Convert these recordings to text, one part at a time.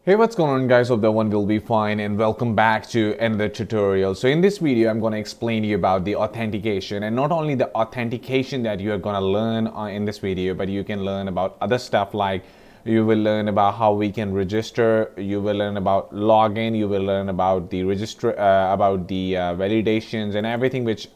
Hey, what's going on guys? Hope that one will be fine and welcome back to another tutorial. So in this video, I'm going to explain to you about the authentication, and not only the authentication that you are going to learn in this video, but you can learn about other stuff like you will learn about how we can register, you will learn about login, you will learn about the validations and everything which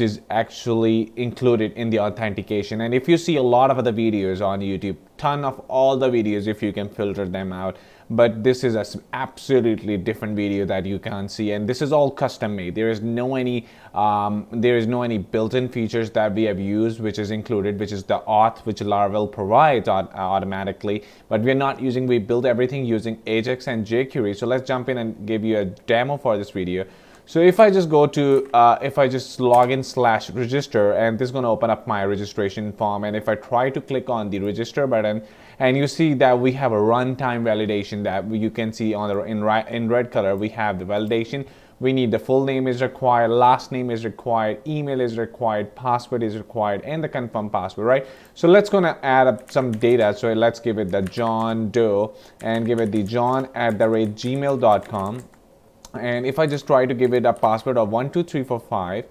is actually included in the authentication. And if you see a lot of other videos on YouTube, ton of all the videos if you can filter them out, but this is a absolutely different video that you can't see, and this is all custom made. There is no any built-in features that we have used which is included, which is the auth which Laravel provides automatically, but we're not using. We build everything using AJAX and Jquery. So let's jump in and give you a demo for this video. So if I just go to, if I just log in /register, and this is going to open up my registration form, and if I try to click on the register button, and you see that we have a runtime validation that you can see on the in red color. We have the validation. We need the full name is required, last name is required, email is required, password is required, and the confirm password, right? So let's gonna add up some data. So let's give it the John Doe and give it the john@gmail.com. And if I just try to give it a password of 12345,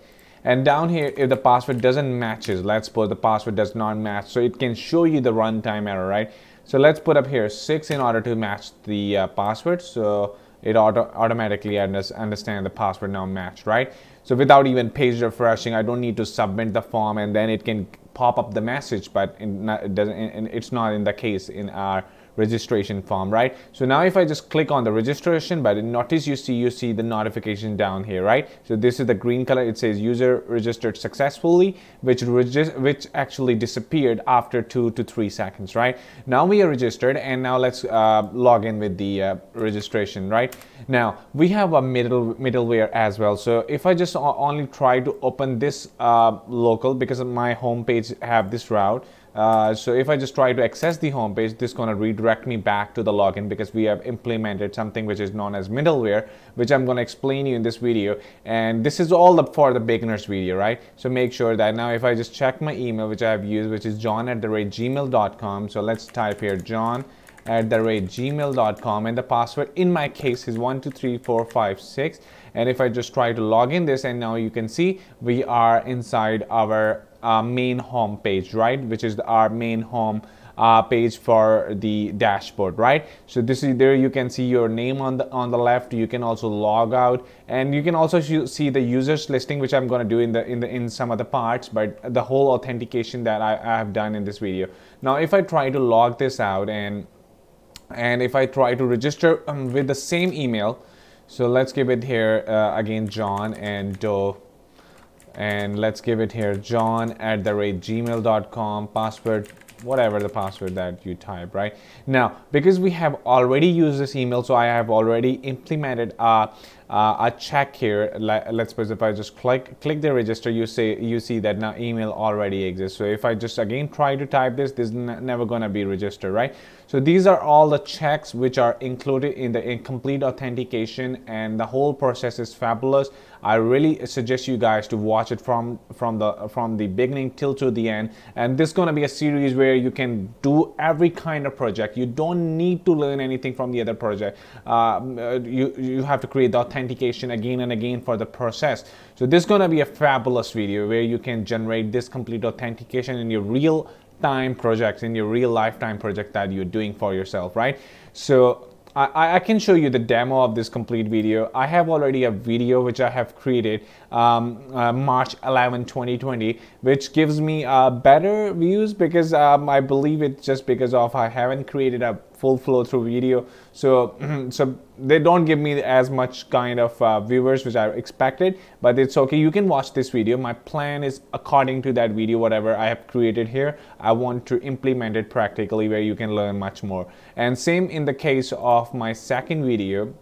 and down here if the password doesn't matches, let's suppose the password does not match, so it can show you the runtime error, right? So let's put up here 6 in order to match the password, so it automatically understand the password now matched, right? So without even page refreshing, I don't need to submit the form and then it can pop up the message, but it's not in the case in our registration form, right? So now if I just click on the registration button, notice you see the notification down here, right? So this is the green color. It says user registered successfully, which actually disappeared after 2 to 3 seconds, right? Now we are registered, and now let's log in with the registration, right? Now we have a middleware as well. So if I just only try to open this local, because my home page have this route, so if I just try to access the home page, this is going to redirect me back to the login, because we have implemented something which is known as middleware, which I'm going to explain you in this video. And this is all for the beginners video, right? So make sure that now if I just check my email which I have used, which is john@gmail.com. So let's type here john@gmail.com, and the password in my case is 123456. And if I just try to log in this, and now you can see we are inside our main home page, right, which is our main home page for the dashboard, right? So this is there. You can see your name on the left. You can also log out, and you can also see the users listing, which I'm going to do in some of the parts, but the whole authentication that I have done in this video. Now if I try to log this out, and if I try to register with the same email, so let's give it here again John and Doe. And let's give it here john@gmail.com, password, whatever the password that you type, right? Now because we have already used this email, so I have already implemented a check here. Let's suppose if I just click the register, you see that now email already exists. So if I just again try to type this is never gonna be registered, right? So these are all the checks which are included in the incomplete authentication, and the whole process is fabulous. I really suggest you guys to watch it from the beginning till to the end. And this is going to be a series where you can do every kind of project. You don't need to learn anything from the other project. You have to create the authentication again and again for the process. So this is going to be a fabulous video where you can generate this complete authentication in your real time projects, in your real lifetime project that you're doing for yourself, right? So I can show you the demo of this complete video. I have already a video which I have created March 11, 2020, which gives me better views, because I believe it's just because of I haven't created a full flow through video, so so they don't give me as much kind of viewers which I expected, but it's okay. You can watch this video. My plan is according to that video, whatever I have created here, I want to implement it practically where you can learn much more. And same in the case of my second video,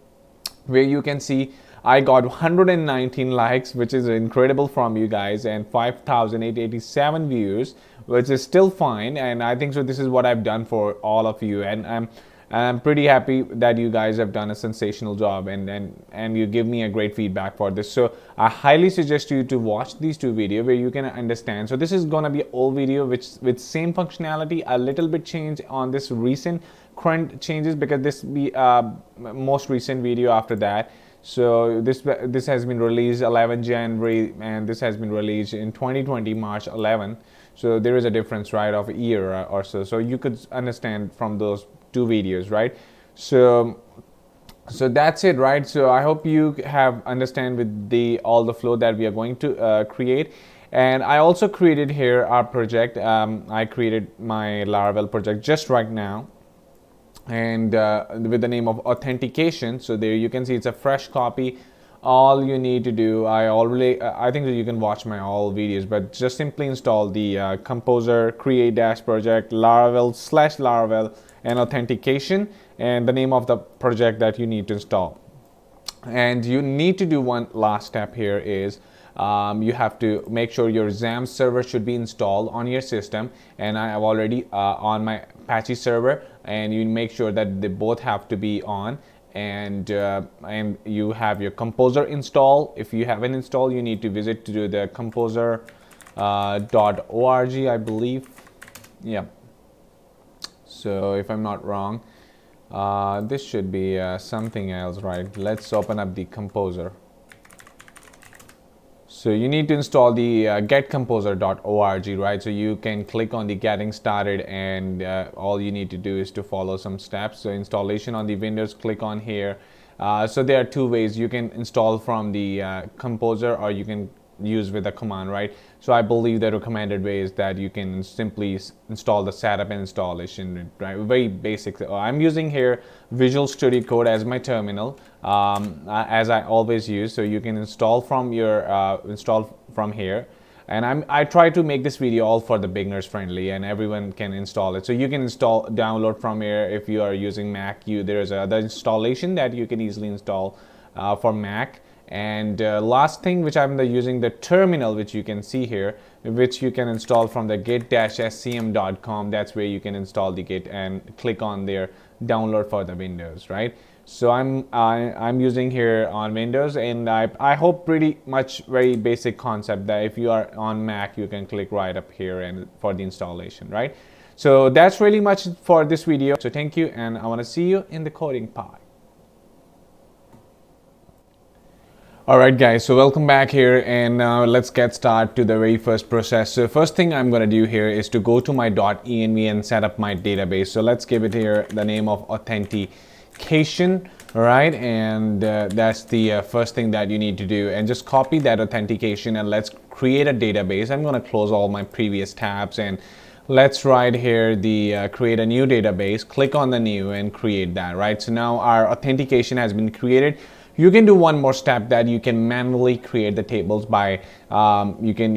where you can see I got 119 likes, which is incredible from you guys, and 5,887 views, which is still fine. And I think so this is what I've done for all of you, and I'm pretty happy that you guys have done a sensational job, and you give me a great feedback for this. So I highly suggest you to watch these two videos where you can understand. So this is gonna be an old video with same functionality, a little bit change on this recent current changes because this be most recent video after that. So this has been released 11 January and this has been released in 2020 March 11. So there is a difference, right, of a year or so. So you could understand from those two videos, right? So that's it, right? So I hope you have understand with all the flow that we are going to create. And I also created here our project. I created my Laravel project just right now, and with the name of Authentication. So there you can see it's a fresh copy. All you need to do, I think that you can watch my all videos, but just simply install the Composer, create dash project, Laravel/Laravel, and Authentication, and the name of the project that you need to install. And you need to do one last step here is you have to make sure your XAMPP server should be installed on your system, and I have already on my Apache server, and you make sure that they both have to be on, and you have your Composer install. If you haven't installed, you need to visit to do the composer.org, I believe. Yeah. So if I'm not wrong, this should be something else, right? Let's open up the Composer. So you need to install the getcomposer.org, right? So you can click on the getting started, and all you need to do is to follow some steps. So installation on the Windows, click on here. So there are two ways you can install from the Composer, or you can use with a command, right? So I believe the recommended way is that you can simply install the setup and installation, right? Very basic. I'm using here Visual Studio Code as my terminal, as I always use. So you can install from your here. And I try to make this video all for the beginners friendly, and everyone can install it. So you can download from here. If you are using Mac, there's other installation that you can easily install for Mac. And last thing, which I'm using the terminal, which you can see here, which you can install from the git-scm.com. That's where you can install the Git and click on there, download for the Windows, right? So I'm using here on Windows, and I hope pretty much very basic concept that if you are on Mac, you can click right up here and for the installation, right? So that's really much for this video. So thank you, and I want to see you in the coding part. Alright guys, so welcome back here, and let's get started to the very first process. So first thing I'm going to do here is to go to my .env and set up my database. So let's give it here the name of Authentication, right? And that's the first thing that you need to do, and just copy that authentication and let's create a database. I'm going to close all my previous tabs, and let's write here the create a new database. Click on the new and create that, right? So now our authentication has been created. You can do one more step, that you can manually create the tables by you can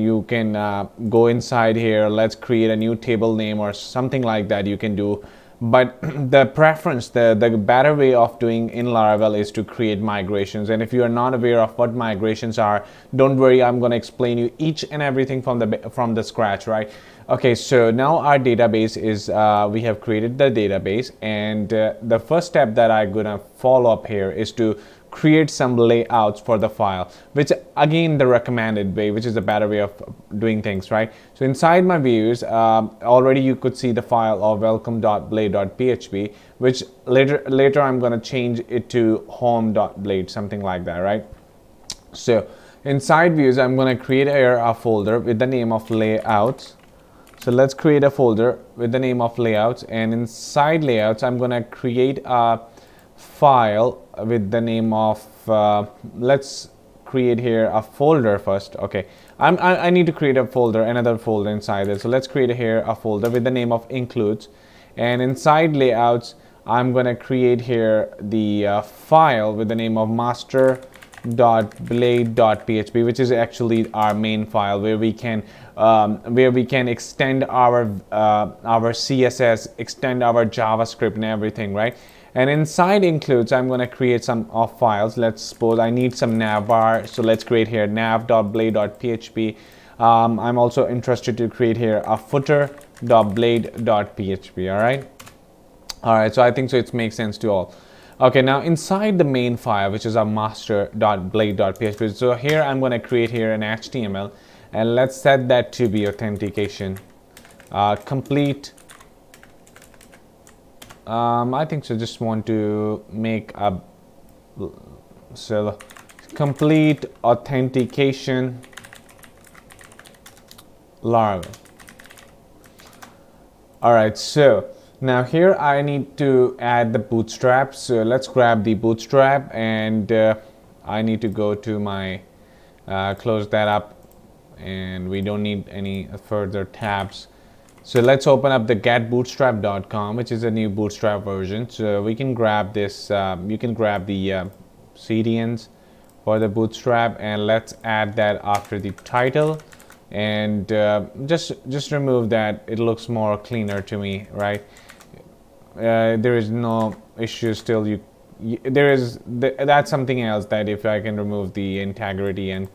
go inside here. Let's create a new table name or something like that you can do. But the preference, the better way of doing in Laravel is to create migrations. And if you are not aware of what migrations are, don't worry, I'm going to explain you each and everything from the scratch, right? Okay, so now our database is we have created the database, and the first step that I'm gonna follow up here is to create some layouts for the file, which again the recommended way, which is a better way of doing things, right? So inside my views, already you could see the file of welcome.blade.php, which later I'm going to change it to home.blade, something like that, right? So inside views, I'm going to create here a folder with the name of layouts. So let's create a folder with the name of layouts, and inside layouts I'm going to create a file with the name of let's create here a folder first. Okay, I need to create a folder, another folder inside it. So let's create here a folder with the name of includes, and inside layouts I'm going to create here the file with the name of master.blade.php, which is actually our main file where we can extend our CSS, extend our JavaScript and everything, right? And inside includes, I'm going to create some files. Let's suppose I need some navbar, so let's create here nav.blade.php. I'm also interested to create here a footer.blade.php. All right, so I think so it makes sense to all. Okay, now inside the main file, which is our master.blade.php, so here I'm going to create here an HTML, and let's set that to be authentication complete I think so. Just want to make a complete authentication Laravel. Alright, so now here I need to add the Bootstrap. So let's grab the Bootstrap, and I need to go to my close that up, and we don't need any further tabs. So let's open up the getbootstrap.com, which is a new Bootstrap version. So we can grab this, you can grab the CDNs for the Bootstrap, and let's add that after the title, and just remove that. It looks more cleaner to me, right? There is no issue still. That's something else, that if I can remove the integrity and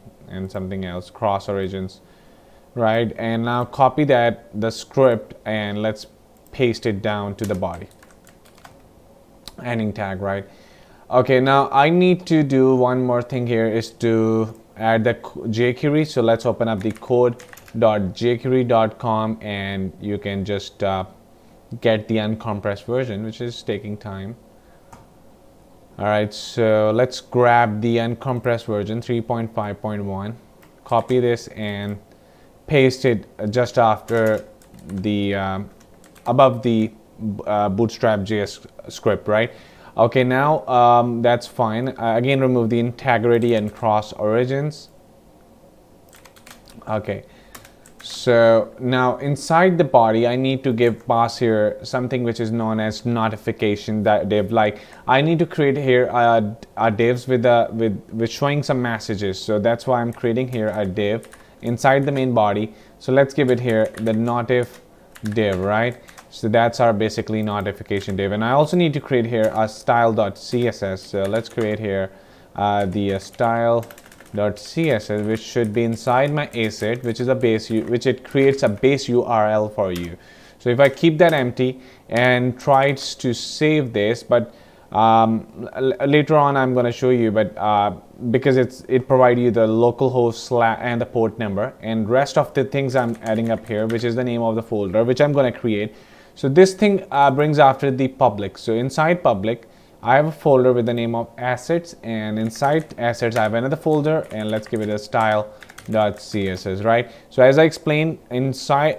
something else, cross origins, right? And now copy the script, and let's paste it down to the body, ending tag, right? Okay, now I need to do one more thing here, is to add the jQuery. So let's open up the code.jquery.com, and you can just get the uncompressed version, which is taking time. Alright, so let's grab the uncompressed version 3.5.1, copy this and paste it just after the above the Bootstrap.js script, right? Okay, now that's fine. Again, remove the integrity and cross origins. Okay, so now inside the body, I need to pass here something which is known as notification div. Like, I need to create here a divs with showing some messages. So that's why I'm creating here a div inside the main body. So let's give it here the notif div, right? So that's our basically notification div. And I also need to create here a style.css. So let's create here the style.css, which should be inside my asset, which is a base, which it creates a base URL for you. So if I keep that empty and try to save this, but later on I'm going to show you, but because it provides you the localhost and the port number, and rest of the things I'm adding up here, which is the name of the folder, which I'm going to create. So this thing brings after the public. So inside public, I have a folder with the name of assets, and inside assets I have another folder, and let's give it a style.css, right? So as I explained, inside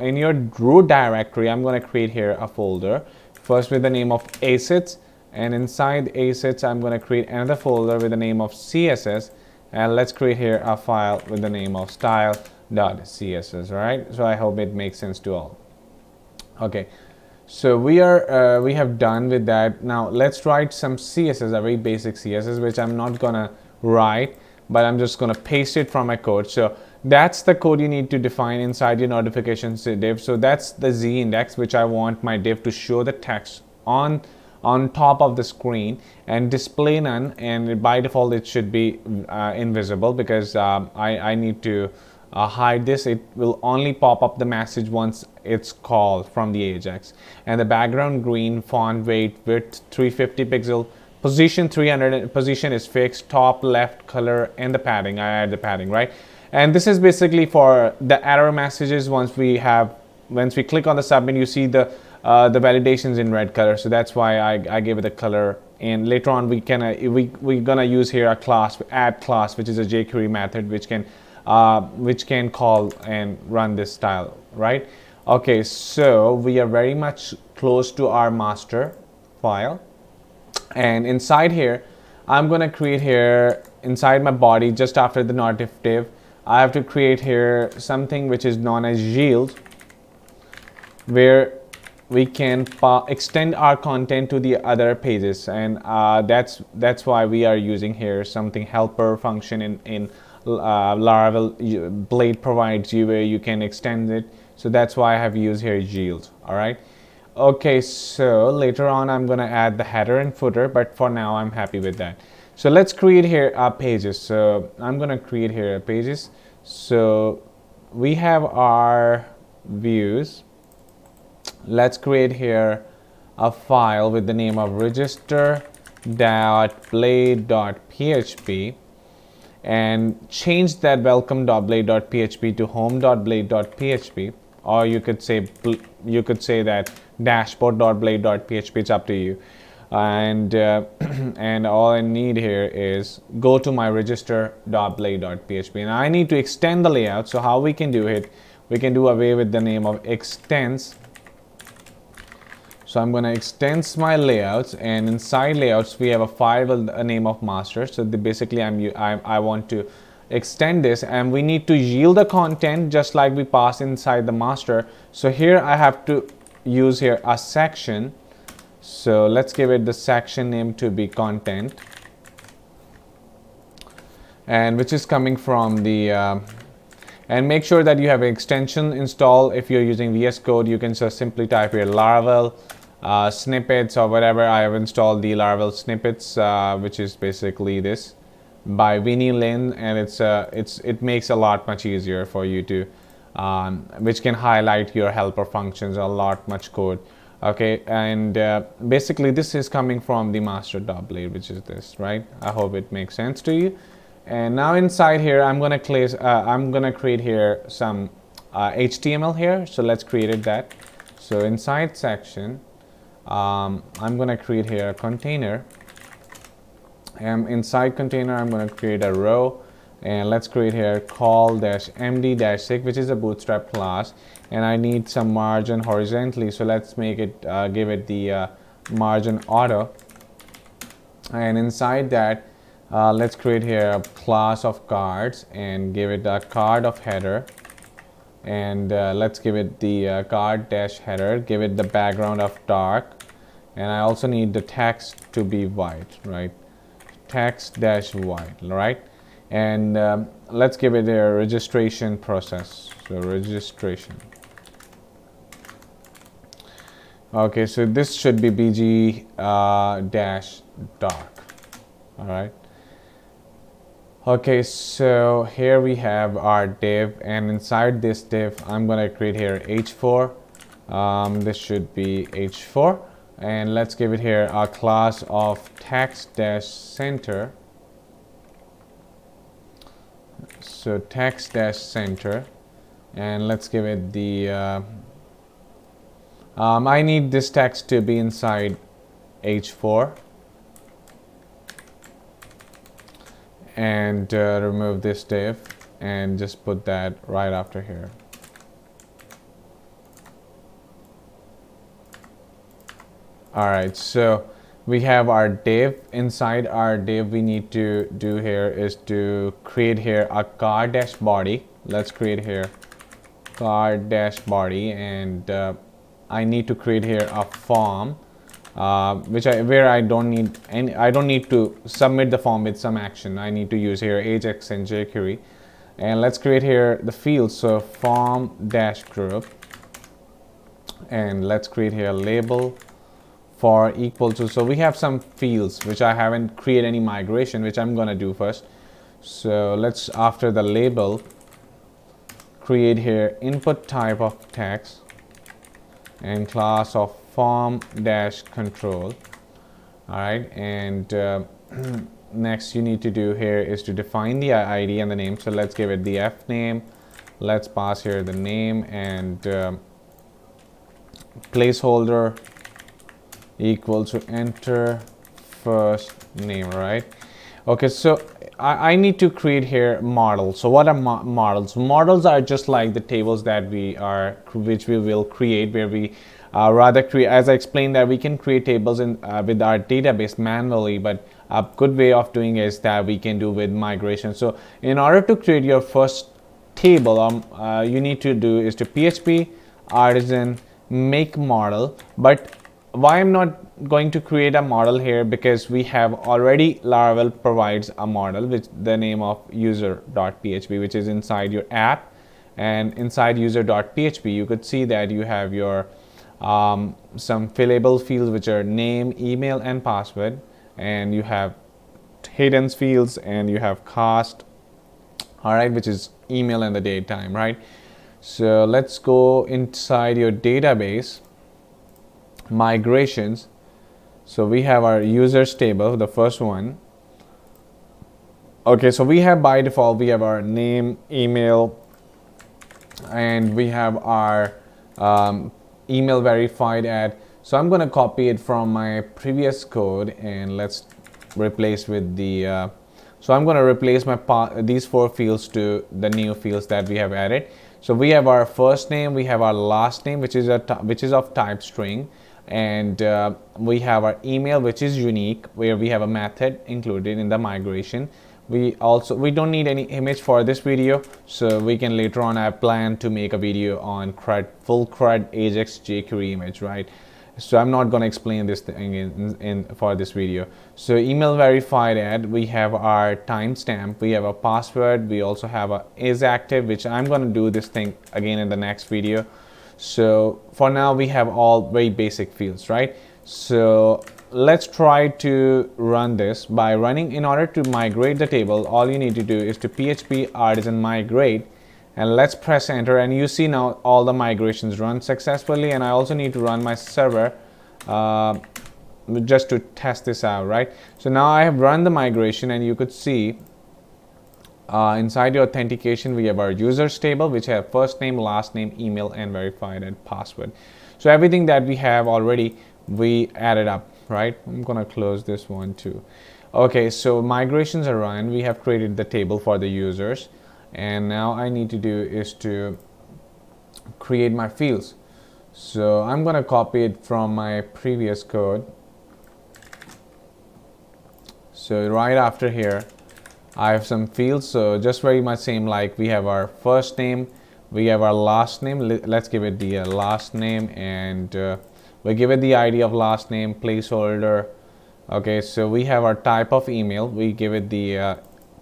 in your root directory, I'm going to create here a folder first with the name of assets, and inside assets I'm going to create another folder with the name of css, and let's create here a file with the name of style.css, right? So I hope it makes sense to all. Okay, so we have done with that. Now let's write some CSS, a very basic CSS, which I'm not gonna write, but I'm just gonna paste it from my code. So that's the code you need to define inside your notifications div. So that's the Z index, which I want my div to show the text on top of the screen and display none, and by default it should be invisible, because I need to hide this. It will only pop up the message once it's called from the AJAX. And the background green, font weight, width 350 pixel, position 300, position is fixed, top left color, and the padding. I add the padding, right? And this is basically for the error messages. Once we click on the submit, you see the validations in red color. So that's why I gave it a color. And later on we're gonna use here a class, add class, which is a jQuery method which can call and run this style, right? Okay, so we are very much close to our master file, and inside here I'm gonna create here inside my body, just after the notif div, I have to create here something which is known as yield, where we can extend our content to the other pages, and that's why we are using here something helper function in Laravel. Blade provides you where you can extend it, so that's why I have used here yield. All right, okay, so later on I'm gonna add the header and footer, but for now I'm happy with that. So let's create here pages. So I'm gonna create here pages. So we have our views. Let's create here a file with the name of register.blade.php, and change that welcome.blade.php to home.blade.php. or you could say that dashboard.blade.php. It's up to you. And and all I need here is go to my register.blade.php, and I need to extend the layout. So how we can do it, we can do away with the name of extends. So I'm going to extend my layouts, and inside layouts we have a file with a name of master. So basically I want to extend this, and we need to yield the content just like we pass inside the master. So here I have to use here a section. So let's give it the section name to be content, and which is coming from the and make sure that you have an extension installed. If you're using VS Code, you can just simply type here Laravel snippets or whatever. I have installed the Laravel snippets, which is basically this by Vinny Lin, and it makes a lot much easier for you to which can highlight your helper functions a lot much code. Okay, and basically this is coming from the master.blade, which is this, right? I hope it makes sense to you. And now inside here, I'm gonna create here some HTML here. So let's create that. So inside section, I'm gonna create here a container. And inside container, I'm gonna create a row. And let's create here call-md-sig, which is a Bootstrap class, and I need some margin horizontally. So let's make it give it the margin auto, and inside that let's create here a class of cards and give it a card of header, and let's give it the card dash header, give it the background of dark, and I also need the text to be white, right? Text dash white, right? And let's give it a registration process. So registration. Okay, so this should be bg dash dark. All right. Okay, so here we have our div, and inside this div, I'm gonna create here h4. This should be h4, and let's give it here a class of text dash center. So text dash center, and let's give it the I need this text to be inside h4, and remove this div and just put that right after here. Alright, so we have our div. Inside our div, we need to do here is to create here a card dash body. Let's create here card dash body, and I need to create here a form, where I don't need to submit the form with some action. I need to use here AJAX and Jquery, and let's create here the fields. So form dash group, and let's create here label for equal to. So we have some fields which I haven't created any migration, which I'm gonna do first. So let's, after the label, create here input type of text and class of form dash control. All right, and next you need to do here is to define the ID and the name. So let's give it the f name. Let's pass here the name, and placeholder equal to enter first name, right? Okay, so I need to create here models. So what are models? Models are just like the tables that which we will create, where we rather create, as I explained, that we can create tables in with our database manually, but a good way of doing is that we can do with migration. So in order to create your first table, you need to do is to PHP artisan make model. But why I'm not going to create a model here, because we have already, Laravel provides a model with the name of user.php, which is inside your app, and inside user.php you could see that you have your some fillable fields, which are name, email, and password, and you have hidden fields, and you have cost, all right, which is email and the date time, right? So let's go inside your database migrations. So we have our users table, the first one. Okay, so we have, by default, we have our name, email, and we have our email verified at. So I'm going to copy it from my previous code, and let's replace with the so I'm going to replace these 4 fields to the new fields that we have added. So we have our first name, we have our last name, which is of type string, and we have our email, which is unique, where we have a method included in the migration. We don't need any image for this video, so we can later on have plan to make a video on full CRUD AJAX jQuery image, right? So I'm not going to explain this thing for this video. So email verified at, we have our timestamp, we have a password, we also have a is active, which I'm going to do this thing again in the next video. So for now we have all very basic fields, right? So let's try to run this. By running, in order to migrate the table, all you need to do is to PHP artisan migrate, and let's press enter, and you see now all the migrations run successfully. And I also need to run my server just to test this out, right? So now I have run the migration, and you could see inside the authentication we have our users table, which have first name, last name, email, and verified and password. So everything that we have already, we added up, right? I'm gonna close this one too. Okay, so migrations are run. We have created the table for the users, and now I need to do is to create my fields. So I'm gonna copy it from my previous code. So right after here I have some fields, so just very much same, like we have our first name, we have our last name. Let's give it the last name, and we give it the ID of last name, placeholder. Okay, so we have our type of email, we give it the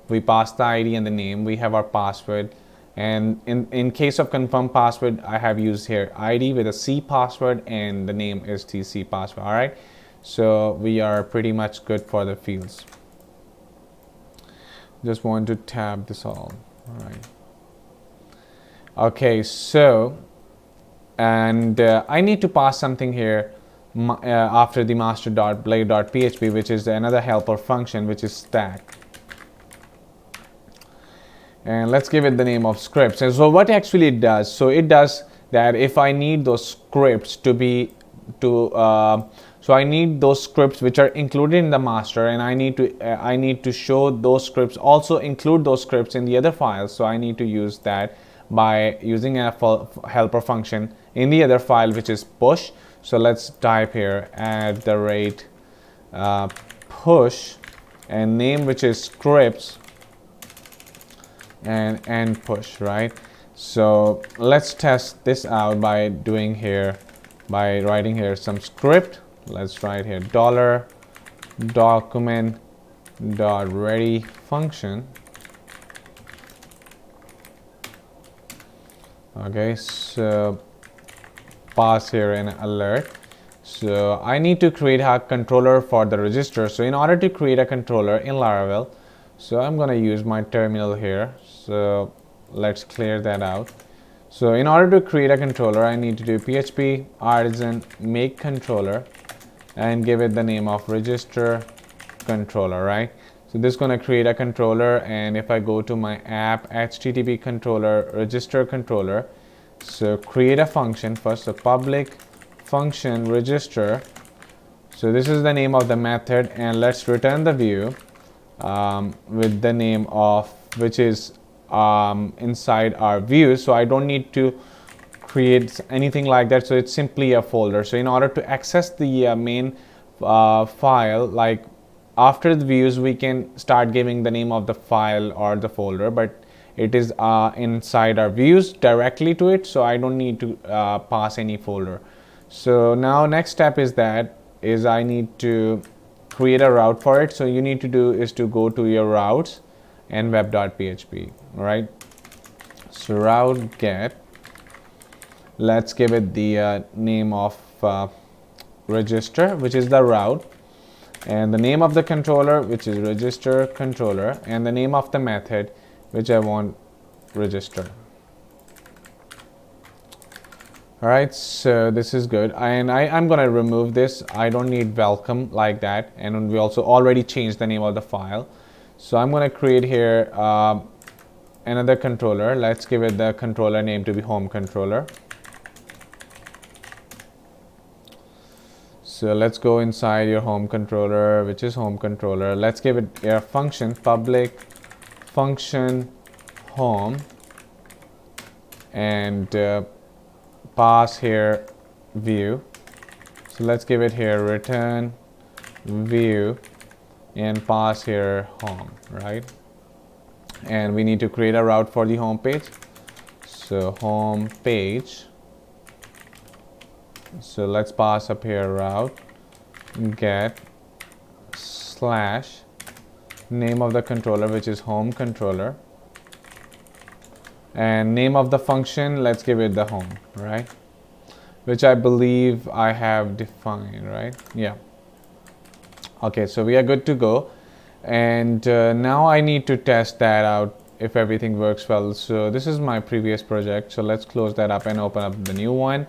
we pass the ID and the name. We have our password, and in case of confirm password, I have used here ID with a C password, and the name is TC password. All right, so we are pretty much good for the fields. Just want to tab this all. All right. Okay, so and I need to pass something here after the master.blade.php, which is another helper function, which is stack. And let's give it the name of scripts. And so what actually it does, so it does that if I need those scripts to be so I need those scripts which are included in the master, and I need to show those scripts, also include those scripts in the other files. So I need to use that by using a helper function in the other file, which is push. So let's type here @push, and name, which is scripts, and end push, right? So let's test this out by writing here some script. Let's write here $document.ready function. Okay, so pass here an alert. So I need to create a controller for the register. So in order to create a controller in Laravel, so I'm going to use my terminal here. So let's clear that out. So in order to create a controller, I need to do PHP artisan make controller and give it the name of register controller, right? So this is going to create a controller, and if I go to my app HTTP controller register controller, so create a function first, a public function register. So this is the name of the method, and let's return the view with the name of, which is inside our view. So I don't need to create anything like that, so it's simply a folder. So in order to access the main file, like after the views, we can start giving the name of the file or the folder, but it is inside our views directly to it, so I don't need to pass any folder. So now next step is I need to create a route for it. So you need to do is to go to your routes and web.php, right? So route get, let's give it the name of register, which is the route, and the name of the controller, which is register controller, and the name of the method, which I want register. All right, so this is good, and I'm gonna remove this. I don't need welcome like that, and we also already changed the name of the file. So I'm gonna create here another controller. Let's give it the controller name to be home controller. So let's go inside your home controller, which is home controller. Let's give it a function, public function home, and pass here view. So let's give it here return view and pass here home, right? And we need to create a route for the home page. So home page. So let's pass up here route get slash name of the controller, which is home controller, and name of the function, let's give it the home, right? Which I believe I have defined, right? Yeah. Okay, so we are good to go. And now I need to test that out if everything works well. So this is my previous project. So let's close that up and open up the new one.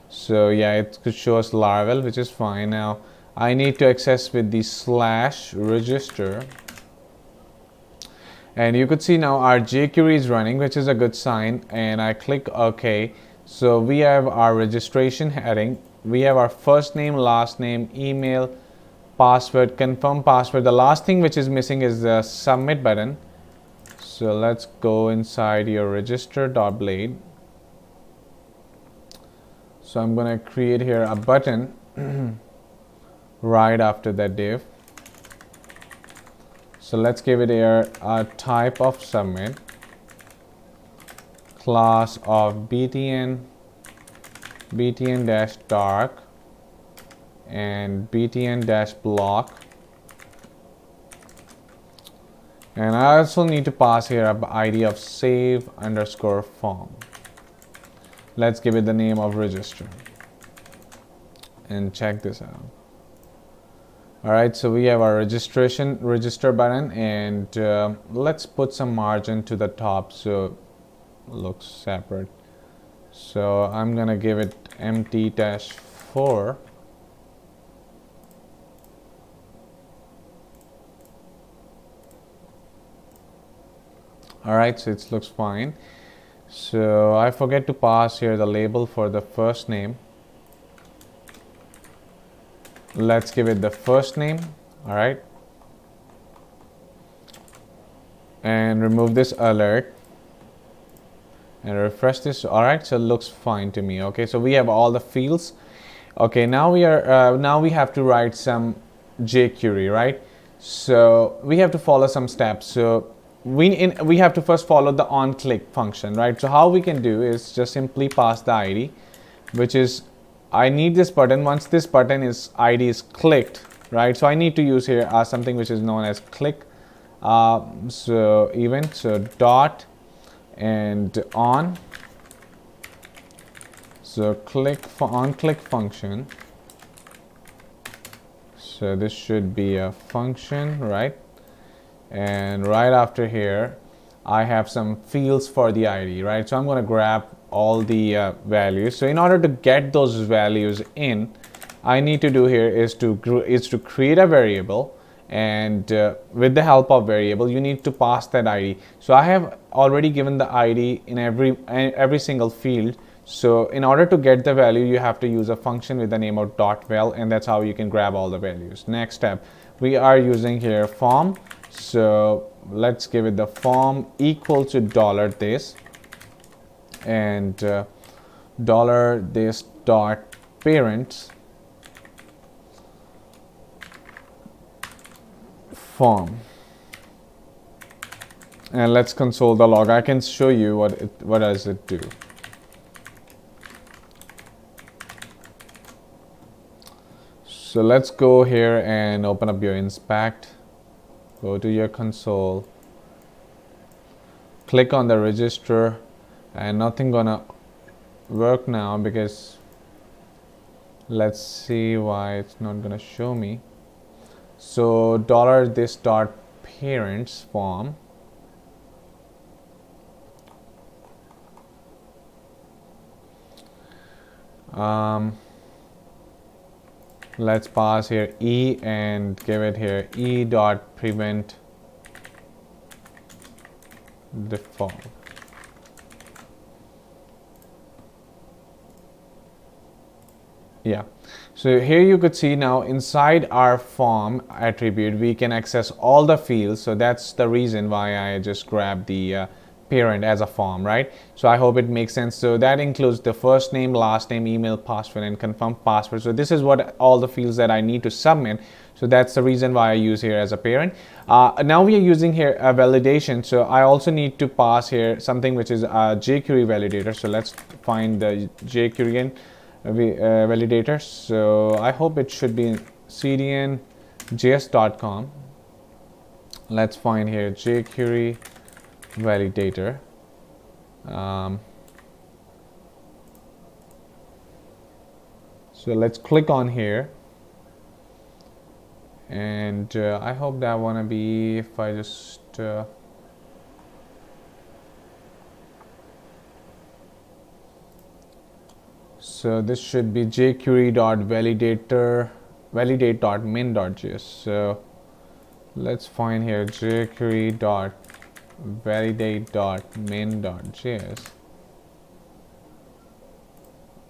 So yeah, it could show us Laravel, which is fine. Now I need to access with the slash register. And you could see now our jQuery is running, which is a good sign. And I click OK. So we have our registration heading. We have our first name, last name, email, password, confirm password. The last thing which is missing is the submit button. So let's go inside your register.blade. So I'm going to create here a button right after that div. So let's give it here a type of submit, class of btn, btn-dark, and btn-block. And I also need to pass here an ID of save underscore form. Let's give it the name of register and check this out. Alright, so we have our register button, and let's put some margin to the top so it looks separate. So I'm gonna give it empty-4. Alright, so it looks fine. So I forget to pass here the label for the first name. Let's give it the first name. Alright, and remove this alert and refresh this. Alright, so it looks fine to me. Okay, so we have all the fields. Okay, now we have to write some jQuery, right? So we have to follow some steps. So we have to first follow the onClick function, right? So how we can do is just simply pass the ID, which is I need this button. Once this button ID is clicked, right? So I need to use here something which is known as click. So event, so dot and on. So click for onClick function. So this should be a function, right? And right after here, I have some fields for the ID, right? So I'm going to grab all the values. So in order to get those values in, I need to do here is to create a variable, and with the help of variable, you need to pass that ID. So I have already given the ID in every single field. So in order to get the value, you have to use a function with the name of .val, and that's how you can grab all the values. Next step, we are using here form. So let's give it the form equal to $this and $this dot parents form, and let's console the log. I can show you what does it do. So let's go here and open up your inspect. Go to your console, click on the register, and nothing gonna work now because let's see why it's not gonna show me. So $this dot parents form, let's pass here e and give it here e dot prevent default. Yeah, so here you could see now inside our form attribute we can access all the fields. So that's the reason why I just grabbed the parent as a form, right? So I hope it makes sense. So that includes the first name, last name, email, password, and confirm password. So this is what all the fields that I need to submit. So that's the reason why I use here as a parent. Now we are using here a validation. So I also need to pass here something which is a Jquery Validator. So let's find the Jquery Validator. So I hope it should be cdnjs.com. Let's find here Jquery Validator. So let's click on here, and I hope that wanna be, if I just so this should be jquery.validator validate.min.js. So let's find here jquery.validate.min.js.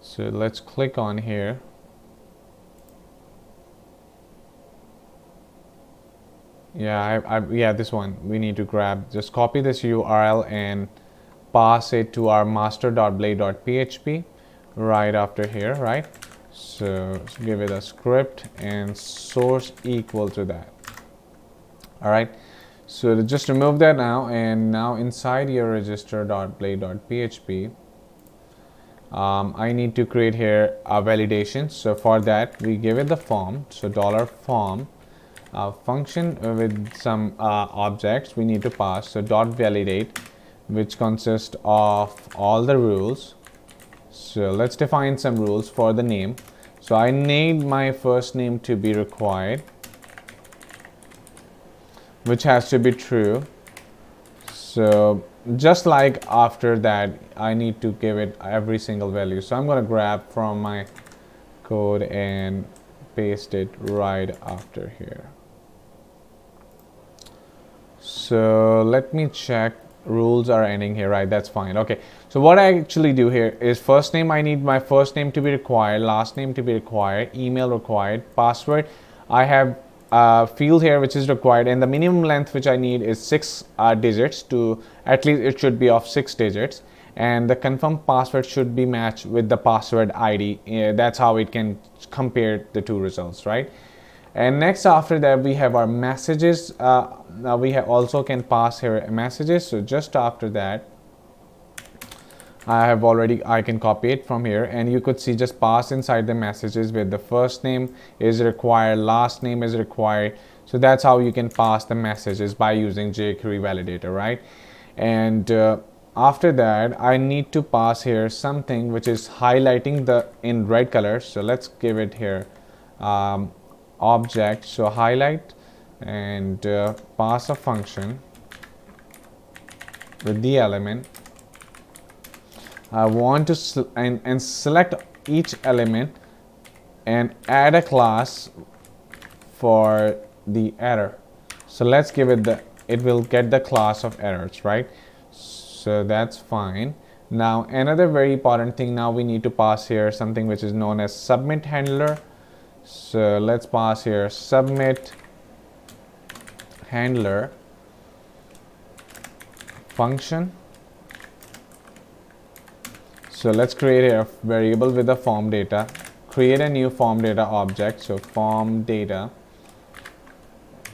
So let's click on here. Yeah, this one we need to grab. Just copy this URL and pass it to our master.blade.php right after here, right? So give it a script and source equal to that. All right, so to just remove that now, and now inside your register.blade.php, I need to create here a validation. So for that we give it the form. So $form function with some objects we need to pass. So .validate, which consists of all the rules. So let's define some rules for the name. So I need my first name to be required, which has to be true. So just like after that, I need to give it every single value. So I'm going to grab from my code and paste it right after here. So let me check. Rules are ending here, right? That's fine. Okay, so what I actually do here is first name, I need my first name to be required, last name to be required, email required, password, I have a field here which is required, and the minimum length which I need is 6 digits. To at least it should be of 6 digits, and the confirmed password should be matched with the password ID. That's how it can compare the two results, right? And next after that we have our messages. Now we also can pass here messages. So just after that I can copy it from here, and you could see just pass inside the messages with the first name is required, last name is required. So that's how you can pass the messages by using Jquery Validator, right? And after that I need to pass here something which is highlighting the in red color. So let's give it here object. So highlight and pass a function with the element. I want to select each element and add a class for the error. So let's give it it will get the class of errors, right? So that's fine. Now another very important thing, now we need to pass here something which is known as submit handler. So let's pass here submit handler function. So let's create a variable with the form data, create a new form data object. So form data,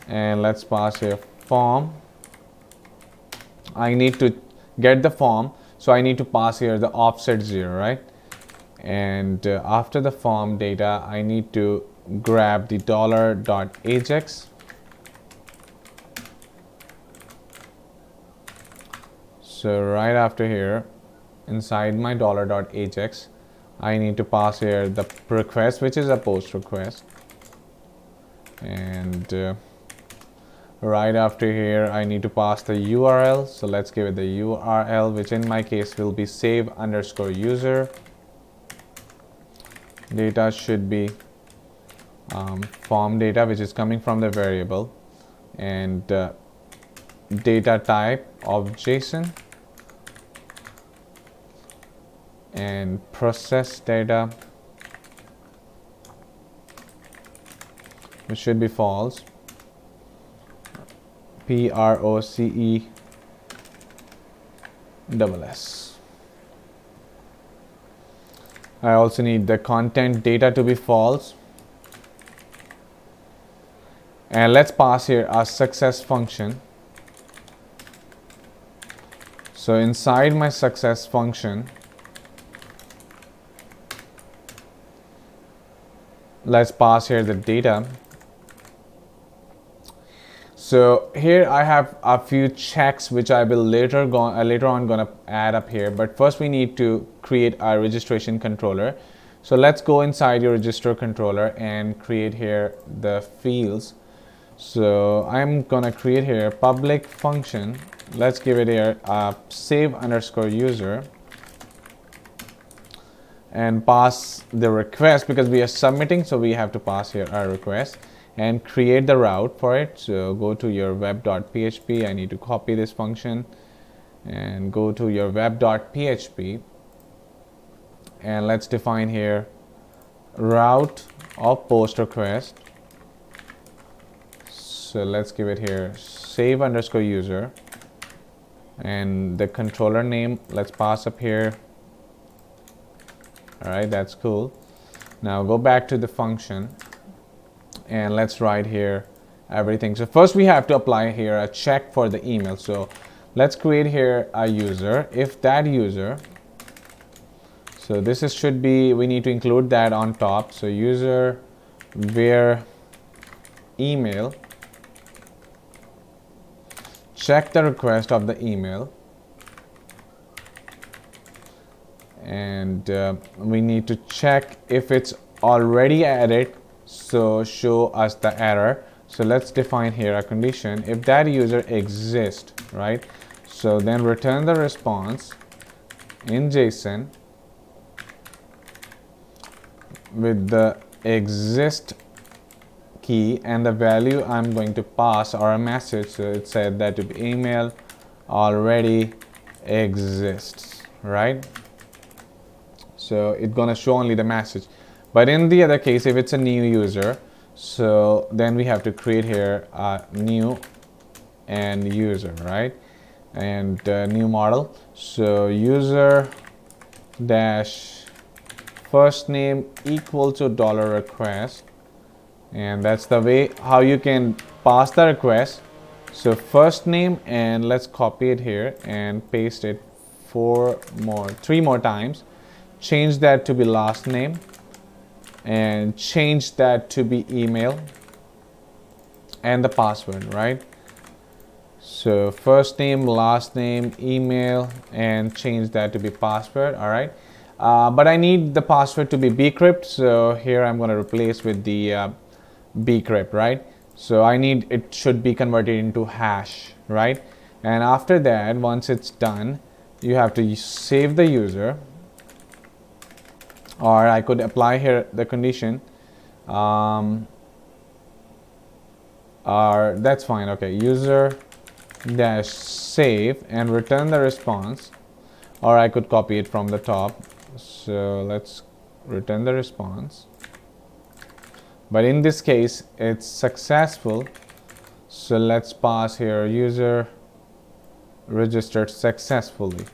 and let's pass here form. I need to get the form, so I need to pass here the offset 0, right? And after the form data I need to grab the $.ajax. So right after here inside my $.ajax I need to pass here the request, which is a post request, and right after here I need to pass the URL. So let's give it the URL, which in my case will be save_user. Data should be form data, which is coming from the variable, and data type of JSON and process data, which should be false. PROCESS. I also need the content data to be false. And let's pass here our success function. So inside my success function, let's pass here the data. So here I have a few checks which I will later on gonna add up here, but first we need to create a registration controller. So let's go inside your register controller and create here the fields. So I'm gonna create here public function. Let's give it here save_user and pass the request because we are submitting, so we have to pass here our request and create the route for it. So go to your web.php. I need to copy this function and go to your web.php and let's define here route of post request. So let's give it here save_user and the controller name let's pass up here. All right, that's cool. Now go back to the function and let's write here everything. So first we have to apply here a check for the email. So let's create here a user. If that user, so this is should be, we need to include that on top. So user where email, check the request of the email, and we need to check if it's already added, so show us the error. So let's define here a condition if that user exists, right? So then return the response in JSON with the exist key and the value I'm going to pass or a message. So it said that to be email already exists, right? So it's gonna show only the message. But in the other case, if it's a new user, so then we have to create here a new and user, right? And new model. So user dash first name equal to $request, and that's the way how you can pass the request. So first name, and let's copy it here and paste it three more times. Change that to be last name and change that to be email and the password, right? So first name, last name, email, and change that to be password. All right, but I need the password to be bcrypt, so here I'm going to replace with the bcrypt, right? So I need it should be converted into hash, right? And after that, once it's done, you have to save the user, or I could apply here the condition, or that's fine. Okay, user dash save and return the response, or I could copy it from the top. So let's return the response, but in this case it's successful, so let's pass here user registered successfully.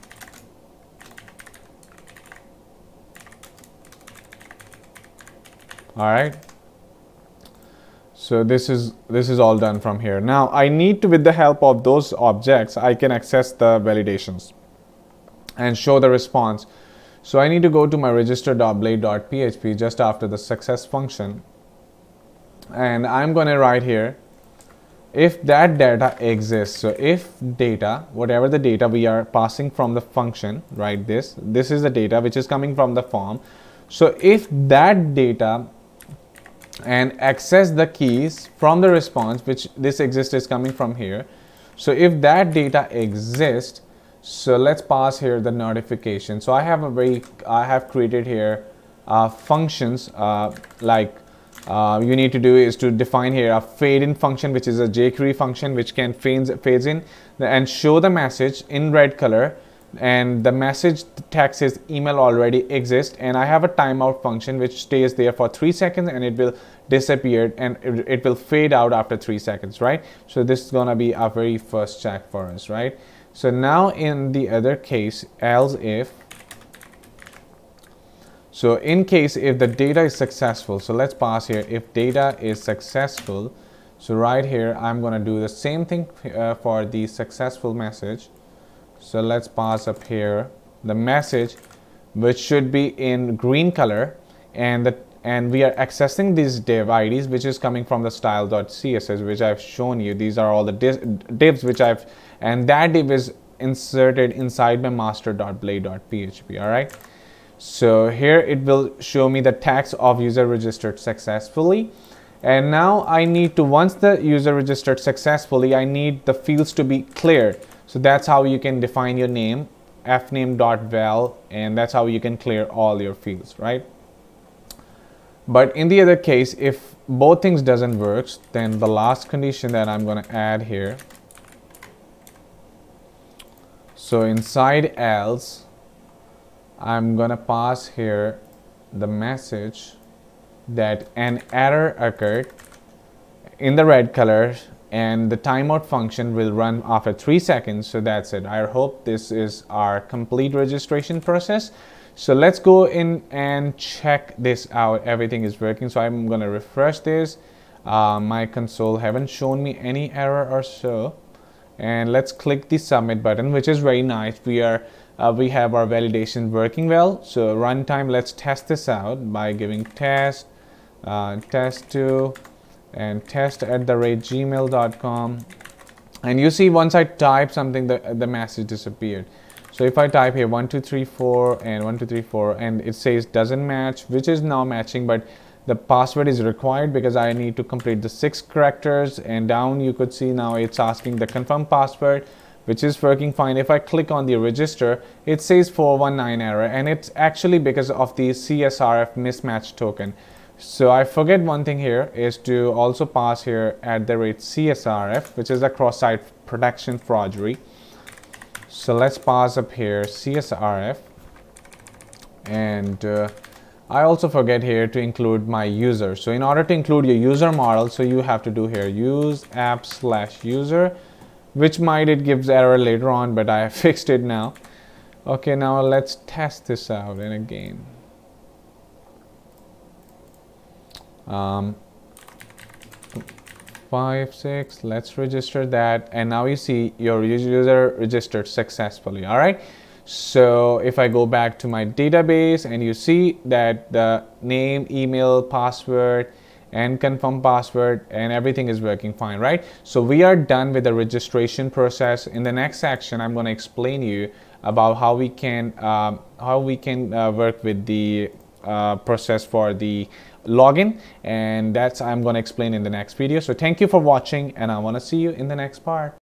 All right, so this is all done from here. Now I need to, with the help of those objects, I can access the validations and show the response. So I need to go to my register.blade.php just after the success function, and I'm going to write here if that data exists. So if data, whatever the data we are passing from the function, right, this is the data which is coming from the form. So if that data and access the keys from the response, which this exists is coming from here. So if that data exists, so let's pass here the notification. So I have created here functions like you need to do is to define here a fade in function, which is a jQuery function which can fades in and show the message in red color, and the message text is email already exists, and I have a timeout function which stays there for 3 seconds and it will disappear and it will fade out after 3 seconds, right? So this is gonna be our very first check for us, right? So now in the other case, else if, so in case if the data is successful, so let's pass here if data is successful. So right here I'm gonna do the same thing for the successful message. So let's pass up here the message which should be in green color, and we are accessing these div IDs which is coming from the style.css which I've shown you. These are all the divs which and that div is inserted inside my master.blade.php. all right. So here it will show me the text of user registered successfully, and now I need to, once the user registered successfully, I need the fields to be cleared. So that's how you can define your name, fname.val, and that's how you can clear all your fields, right? But in the other case, if both things doesn't work, then the last condition that I'm going to add here, so inside else I'm going to pass here the message that an error occurred in the red color, and the timeout function will run after 3 seconds. So that's it. I hope this is our complete registration process. So let's go in and check this out. Everything is working. So I'm going to refresh this. My console haven't shown me any error or so. And let's click the submit button, which is very nice. We have our validation working well. So runtime, let's test this out by giving test, test2, and test@gmail.com. and you see once I type something, the message disappeared. So if I type here 1234 and 1234 and it says doesn't match, which is now matching, but the password is required because I need to complete the 6 characters, and down you could see now it's asking the confirm password, which is working fine. If I click on the register, it says 419 error, and it's actually because of the CSRF mismatch token. So I forget one thing here is to also pass here @CSRF, which is a cross-site protection forgery. So let's pass up here CSRF, and I also forget here to include my user. So in order to include your user model, so you have to do here use app/user, which might it gives error later on, but I fixed it now. Okay, now let's test this out, and again 5 6, let's register that, and now you see your user registered successfully. All right, so if I go back to my database, and you see that the name, email, password, and confirm password, and everything is working fine, right? So we are done with the registration process. In the next section, I'm going to explain you about how we can work with the process for the login, and that's I'm going to explain in the next video. So thank you for watching, and I want to see you in the next part.